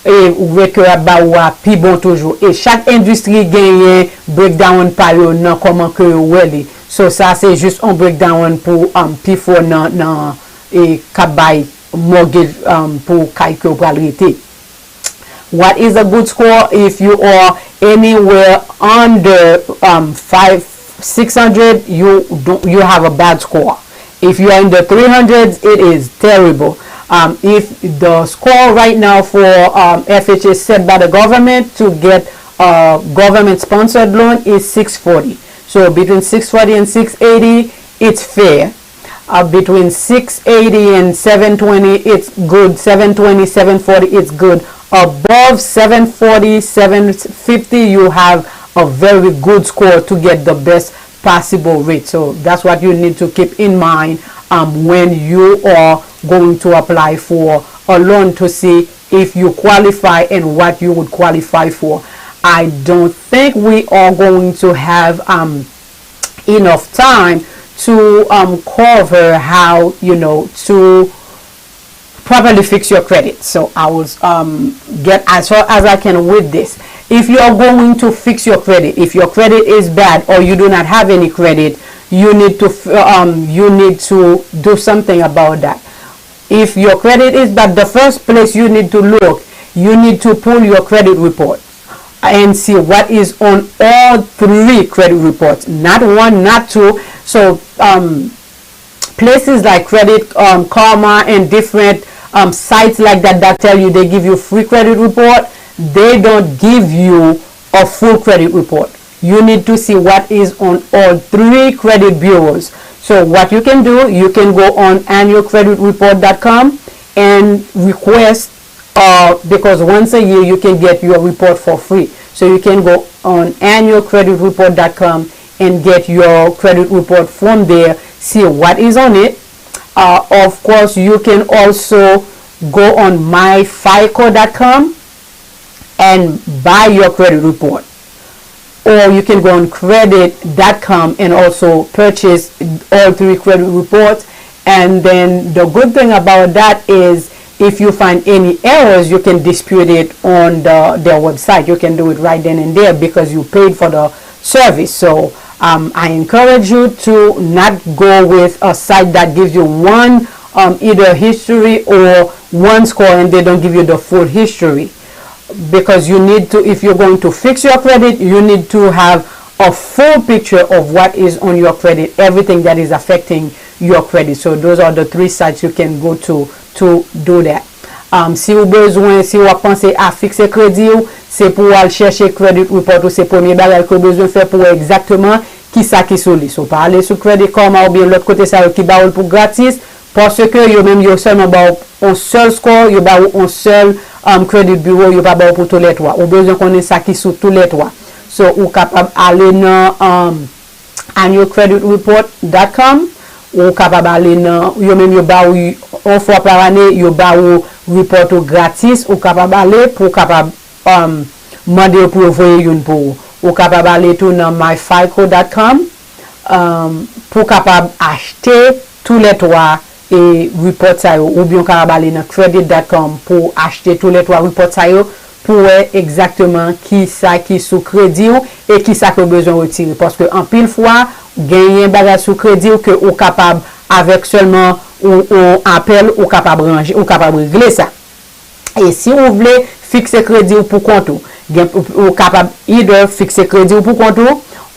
et ou que ba pi bon toujours et chaque industrie gagne breakdown par non comment que ouais. So ça c'est juste un breakdown pour pi fort dans et kabay mortgage pour calcul qualité. What is a good score? If you are anywhere under 600, you have a bad score. If you are in the 300s, it is terrible. If the score right now for FHA set by the government to get a government-sponsored loan is 640. So between 640 and 680, it's fair. Between 680 and 720, it's good. 720, 740, it's good. Above 740, 750, you have a very good score to get the best possible rate. So that's what you need to keep in mind when you are going to apply for a loan, to see if you qualify and what you would qualify for. I don't think we are going to have enough time to cover how, to properly fix your credit. So I will get as far as I can with this. If you are going to fix your credit, if your credit is bad or you do not have any credit, you need to do something about that. If your credit is bad, the first place you need to look, you need to pull your credit report and see what is on all 3 credit reports, not 1, not 2. So places like Credit Karma and different sites like that tell you they give you free credit report, they don't give you a full credit report. You need to see what is on all 3 credit bureaus. So what you can do, you can go on annualcreditreport.com and request, because once a year you can get your report for free. So you can go on annualcreditreport.com and get your credit report from there, see what is on it. Of course, you can also go on myfico.com and buy your credit report. Or you can go on credit.com and also purchase all 3 credit reports. And then the good thing about that is, if you find any errors, you can dispute it on their website. You can do it right then and there because you paid for the service. So I encourage you to not go with a site that gives you one either history or one score and they don't give you the full history. Because you need to, if you're going to fix your credit, you need to have a full picture of what is on your credit, everything that is affecting your credit. So those are the 3 sites you can go to do that. Si vous besoin, si vous pensez à fixer crédit, c'est pour aller chercher credit report ou c'est premier bagage que vous besoin faire pour exactement qui ça qui sous lui. So parler sur Credit Karma ou bien l'autre côté ça qui ba pour gratis, parce que yo même yo seulement ba un seul score, yo ba un seul credit bureau, yo pas ba pour tous les 3. Ou besoin connaître ça qui sous tous les 3. So ou capable aller dans annualcreditreport.com ou capable aller dans yo même yo ba ou une fois par année yo ba ou report gratis, ou capable aller pour capable demander pour envoyer une pour ou capable aller tout dans myfico.com pour capable acheter tous les 3 et report ça, ou bien capable aller dans credit.com pour acheter tous les 3 reports ça pour exactement qui ça qui sous crédit et qui ça que besoin retirer, parce que en pile fois gagner bagage sous crédit que ou capable avec seulement ou appel ou capable ranger ou capable régler ça. Et si vous voulez fixer crédit pour compte ou capable either fixer crédit pour compte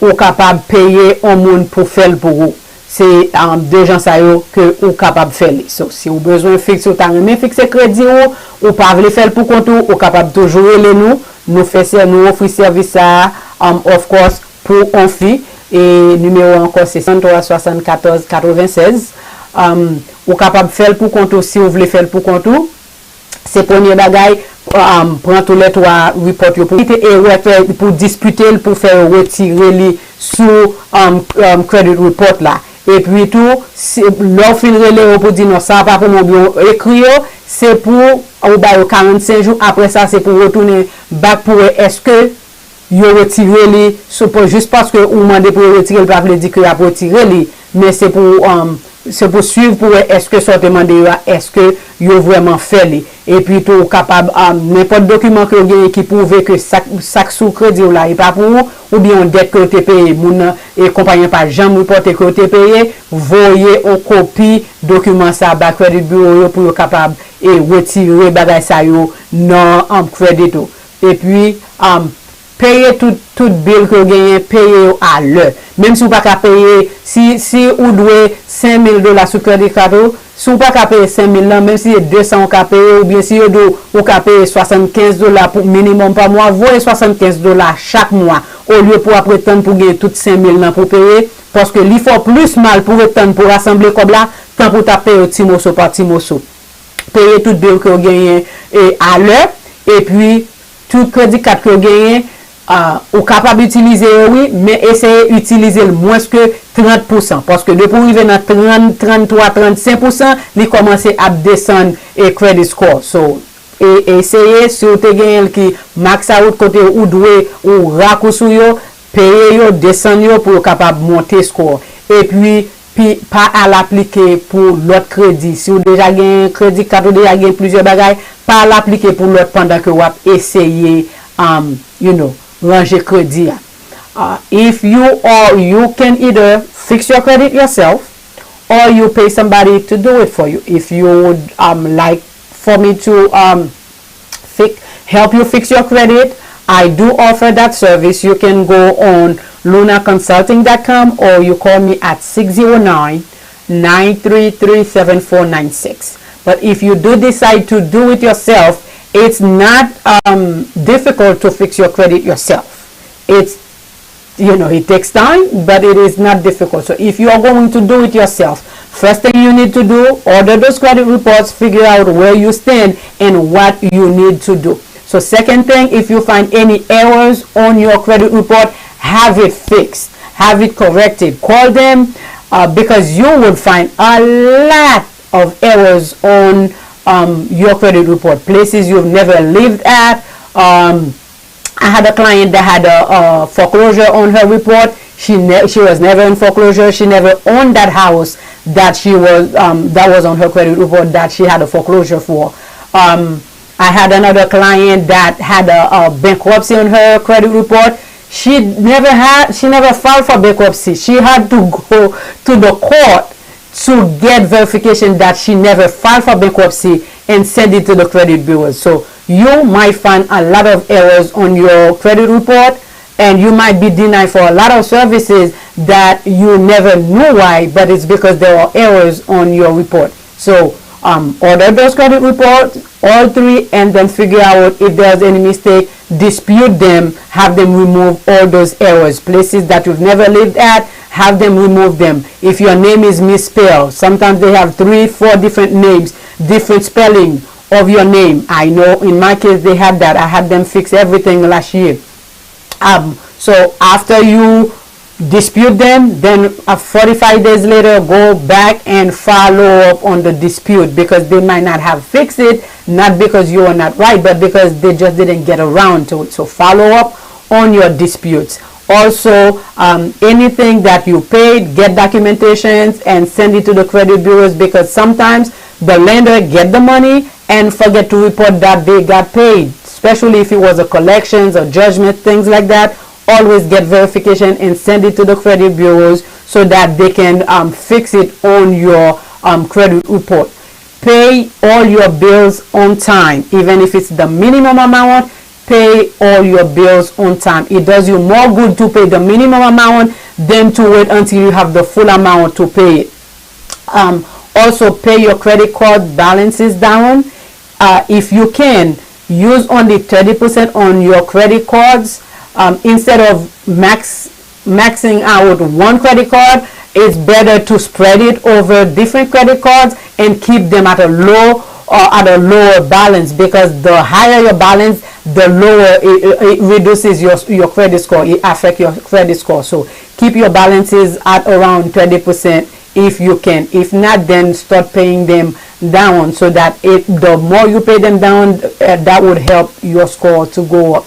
ou capable payer un monde pour faire pour vous. C'est deux gens ça que ou capable faire. So, si vous besoin fixer ou t'aimer fixer crédit ou pas veut faire pour compte ou capable toujours les nous faire nous offrir service ça of course pour on fee, et numéro encore c'est 63 74 96 ou capable faire pour compte si vous voulez faire pour compte. C'est premier bagaille, prend tous les 3 reports pour disputer, pour faire retirer les sous credit report là. Et puis tout, l'offre relais pour dire non, ça va pas pour mon bien écrit, c'est pour 45 jours après ça, c'est pour retourner back pour est-ce que vous retirez les, juste parce que vous demandez pour retirer, pas veut dire que vous avez retiré les, mais c'est pour suivre pour est-ce que ça demandé est-ce que vous vraiment fait les, et puis tout capable n'importe document que vous avez qui prouve que ça sous crédit là est pas pour vous, ou bien dette que vous payé mon et compagnie pas jamais reporter que vous payé, voyez en copie document ça ba credit bureau pour capable et retirer bagage ça yo non en crédit. Et puis payer tout bill que vous gagnez, payer à l'heure. Même si vous pas qu'à payer, si vous devez $5,000 sur crédit card, si vous pas qu'à payer 5,000 là, même si 200 qu'à payer, ou bien si vous qu'à payer $75 pour minimum par mois, vous voyez $75 chaque mois, au lieu pour prétendre pour gagner tout 5,000 là pour payer, parce que il faut plus mal pour prétendre pour rassembler comme là, tant pour taper petit morceau par petit morceau. Payer tout bill que vous gagnez à l'heure, et puis tout crédit card que vous gagnez, ou capable d'utiliser, oui, mais essayez d'utiliser le moins que 30%. Parce que depuis arriver dans 30, 33, 35%, il commence à descendre et credit score. So, et essayez, si vous avez gagné qui max out côté ou doué ou raccourci, payez, descendez pour capable monter score. Et puis pas à l'appliquer pour l'autre crédit. Si vous déjà gagné un crédit card ou déjà gagné plusieurs bagages, pas à l'appliquer pour l'autre pendant que vous essayez, ranger crédit. If you can either fix your credit yourself or you pay somebody to do it for you. If you would like for me to help you fix your credit, I do offer that service. You can go on lunaconsulting.com or you call me at 609-933-7496. But if you do decide to do it yourself, it's not difficult to fix your credit yourself. It's, it takes time, but it is not difficult. So if you are going to do it yourself, first thing you need to do, order those credit reports, figure out where you stand and what you need to do. So second thing, if you find any errors on your credit report, have it fixed, have it corrected. Call them because you will find a lot of errors on your credit report, places you've never lived at. I had a client that had a foreclosure on her report. She was never in foreclosure. She never owned that house that she was that was on her credit report that she had a foreclosure for. I had another client that had a bankruptcy on her credit report. She never filed for bankruptcy. She had to go to the court to get verification that she never filed for bankruptcy and send it to the credit bureau. So you might find a lot of errors on your credit report, and you might be denied for a lot of services that you never knew why, but it's because there are errors on your report. So order those credit reports, all three, and then figure out if there's any mistake, dispute them, have them remove all those errors. Places that you've never lived at, have them remove them. If your name is misspelled, sometimes they have 3, 4 different names, different spelling of your name. I know in my case they had that. I had them fix everything last year. So after you dispute them, then 45 days later go back and follow up on the dispute, because they might not have fixed it, not because you are not right, but because they just didn't get around to it. So follow up on your disputes. Also, anything that you paid, get documentations and send it to the credit bureaus, because sometimes the lender get the money and forget to report that they got paid, especially if it was a collections or judgment, things like that. Always get verification and send it to the credit bureaus so that they can fix it on your credit report. Pay all your bills on time, even if it's the minimum amount. Pay all your bills on time. It does you more good to pay the minimum amount than to wait until you have the full amount to pay it. Also, pay your credit card balances down. If you can, use only 30% on your credit cards. Instead of maxing out one credit card, it's better to spread it over different credit cards and keep them at a lower balance, because the higher your balance, the lower it reduces your credit score. It affects your credit score. So keep your balances at around 30% if you can. If not, then start paying them down, so that the more you pay them down, that would help your score to go up.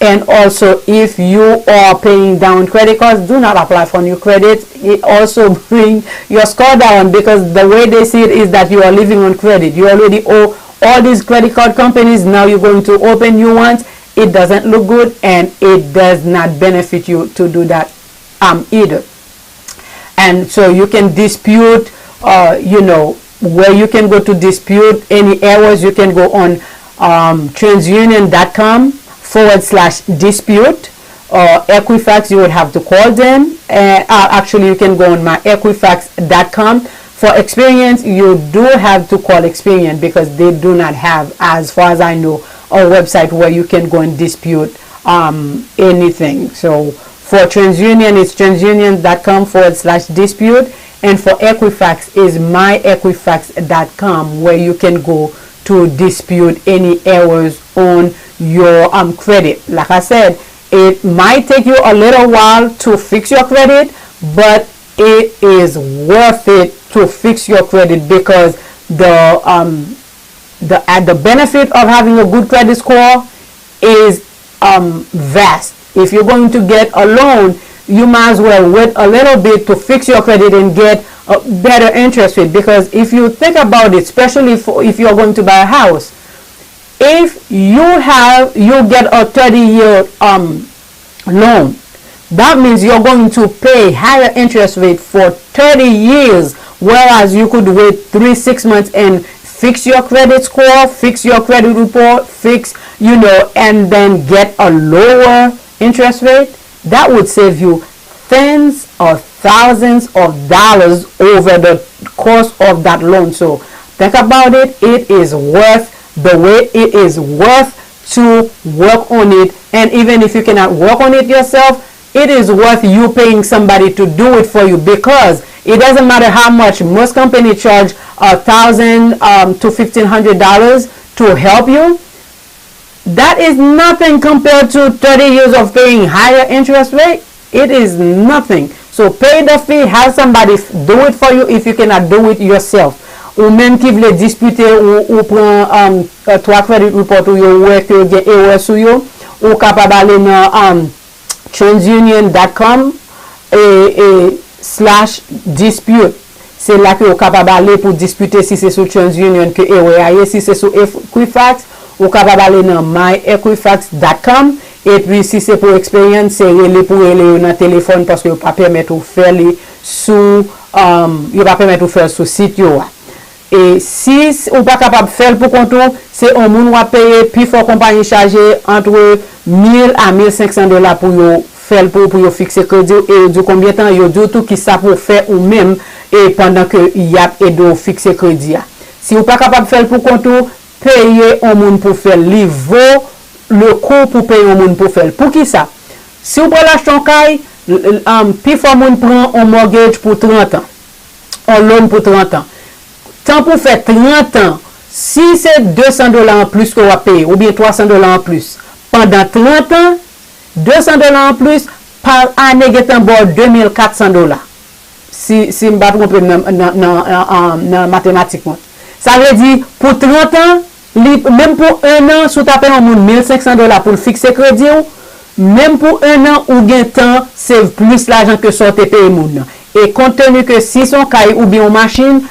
And also, if you are paying down credit cards, do not apply for new credit. It also brings your score down, because the way they see it is that you are living on credit. You already owe all these credit card companies. Now you're going to open new ones. It doesn't look good, and it does not benefit you to do that either. And so you can dispute, where you can go to dispute any errors. You can go on transunion.com /dispute, or Equifax, you would have to call them. Actually, you can go on my Equifax.com. For Experian, you do have to call Experian because they do not have, as far as I know, a website where you can go and dispute anything. So for TransUnion, it's transunion.com /dispute. And for Equifax is myequifax.com, where you can go to dispute any errors on your credit. Like I said, it might take you a little while to fix your credit, but it is worth it to fix your credit because the benefit of having a good credit score is vast. If you're going to get a loan, you might as well wait a little bit to fix your credit and get a better interest rate. Because if you think about it, especially if you're going to buy a house, if you get a 30-year loan, that means you're going to pay higher interest rate for 30 years, whereas you could wait 3-6 months and fix your credit score, fix your credit report, and then get a lower interest rate. That would save you tens of thousands of dollars over the course of that loan. So think about it. It is worth the wait. It is worth to work on it. And even if you cannot work on it yourself, it is worth you paying somebody to do it for you, because it doesn't matter how much. Most companies charge $1,000 to $1,500 to help you. That is nothing compared to 30 years of paying higher interest rate. It is nothing. So pay the fee, have somebody do it for you if you cannot do it yourself. Ou même qui vle disputer ou prend 3 credit report ou yo wè que gen erreur sou yo, ou capable aller dans transunion.com /dispute. C'est là que vous capable aller pour disputer si c'est sur TransUnion que erreur. Si c'est sur Equifax, ou capable aller dans myequifax.com. Et puis si c'est pour Experian, c'est relé pour relé dans téléphone parce que pas permettre ou faire sous site yo. Et si ou pas capable faire pour compte, c'est on moun va payer puis faut compagnie charger entre 1000 à 1500 dollars pour yo faire pour yo fixer crédit. Et du combien de temps yo dit tout qui ça pour faire ou même et pendant que y a aidé fixer crédit. Si ou pas capable faire pour compte, payer un moun pour faire livre le coût pour payer un moun pour faire. Pour qui ça? Si vous prenez l'acheter en caille, puis faut moun prend un mortgage pour 30 ans. Un loan pour 30 ans. Tant pour faire 30 ans, si c'est 200 dollars en plus que vous payez, ou bien 300 dollars en plus, pendant 30 ans, 200 dollars en plus, par année, vous avez 2400 dollars. Si je ne comprends pas dans mathématiques. Ça veut dire, pour 30 ans, même pour un an, si vous avez 1500 dollars pour fixer crédit, même pour un an ou bien temps, c'est plus l'argent que sortez payer moun. Et compte tenu que si son caille ou bien machine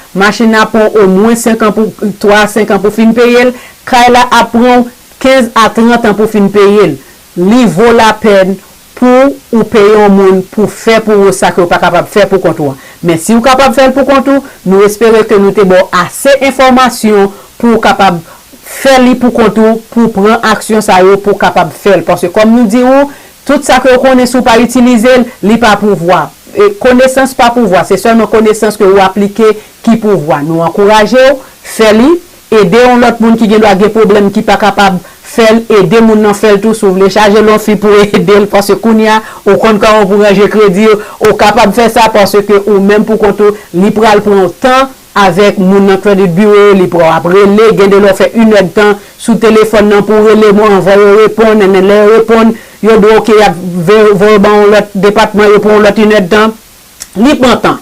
a pour au moins 5 ans pour 3-5 ans pour fin payer, caille là apprend 15 à 30 ans pour fin payer. Li vaut la peine pour ou payer au monde pour faire pour ça que vous pas capable de faire pour compte. Mais si vous capable de faire pour compte, nous espérons que nous avons assez d'informations pour capable faire li pour compte pour prendre action ça pour capable faire, parce que comme nous disons, tout ça que vous connaissez pas utiliser, li pas pouvoir. Et connaissance pas pouvoir, c'est seulement connaissance que vous appliquez qui pouvoir. Nous encourager, faire li, aider l'autre monde qui a des problèmes qui pas capable faire, aider moun nan faire tout, si vous voulez charger l'enfant pour aider, parce que kounya ou compte quand on pour ranger crédit, ou capable faire ça parce que ou même pour compte li pral prendre temps avec mon credit bureau, li pour après les gain de leur faire 1 heure de temps sous téléphone nan pour les moi envoyer répondre et les répondre yo do OK y a bon l'autre département yo pour l'autre 1 heure de temps li prend temps.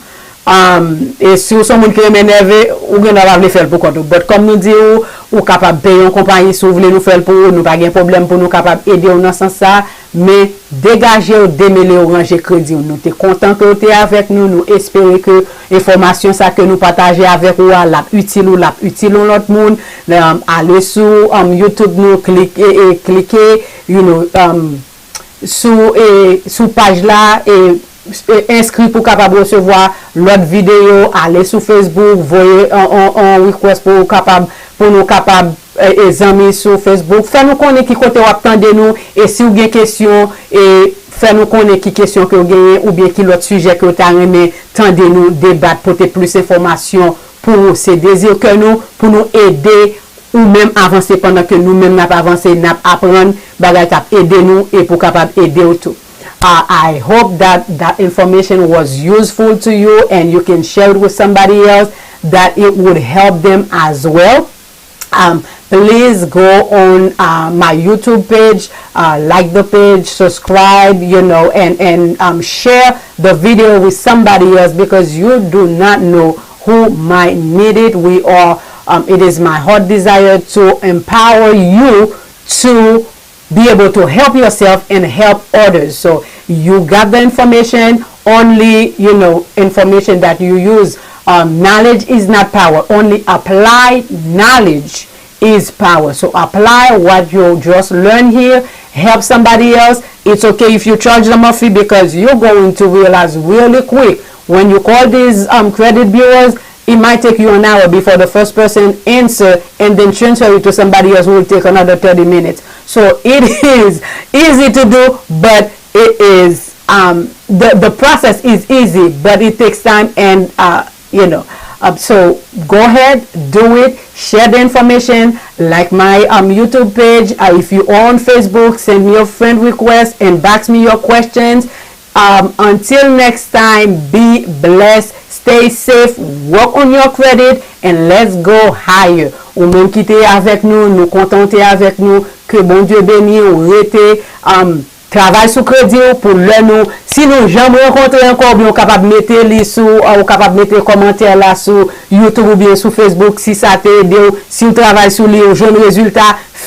Et si vous êtes quelqu'un qui est énervé, vous pouvez le faire pour compte. Mais comme nous disons, vous êtes capable de payer une compagnie si vous voulez nous faire pour nous, nous n'avons pas de problème pour nous capable d'aider dans ce sens. Mais dégager ou démêler ou ranger crédit. Nous sommes contents que vous êtes avec nous. Nous espérons que l'information que nous partageons avec vous est utile ou utile à l'autre monde. Allez sur YouTube, nous cliquez, sur page là et inscrit pour capable recevoir l'autre vidéo. Allez sur Facebook, voyez un request pour nous capable et amis sur Facebook. Fais-nous connaître qui côté ou attendez nous et si vous avez des questions et fais-nous connaître qui question que vous gagnez ou bien qui l'autre sujet que vous avez aimé, tendez-nous débattre pour plus d'informations pour nous. C'est désir que nous pour nous aider ou même avancer pendant que nous-mêmes n'a pas avancé, n'a apprendre bagay cap aider nous et pour capable aider tout. I hope that information was useful to you and you can share it with somebody else that it would help them as well. Please go on my YouTube page, like the page, subscribe, and share the video with somebody else because you do not know who might need it. It is my heart desire to empower you to be able to help yourself and help others. So you got the information, only information that you use. Knowledge is not power. Only applied knowledge is power. So apply what you just learned here. Help somebody else. It's okay if you charge them a fee because you're going to realize really quick when you call these credit bureaus, it might take you an hour before the first person answer and then transfer you to somebody else who will take another 30 minutes. So it is easy to do, but it is the process is easy, but it takes time and so go ahead, do it, share the information, like my YouTube page. If you are on Facebook, send me a friend request and box me your questions. Until next time, be blessed, stay safe, work on your credit, and let's go higher. Ou même quitter avec nous, nous contenter avec nous, que bon Dieu bénisse, ou rete, travail sur crédit pour le nous. Si nous jamais rencontrer encore, bien capable mettre les sous, ou capable mettre commentaire là sur YouTube ou bien sur Facebook, si ça t'aide, si vous travaillez sur les jeunes résultats,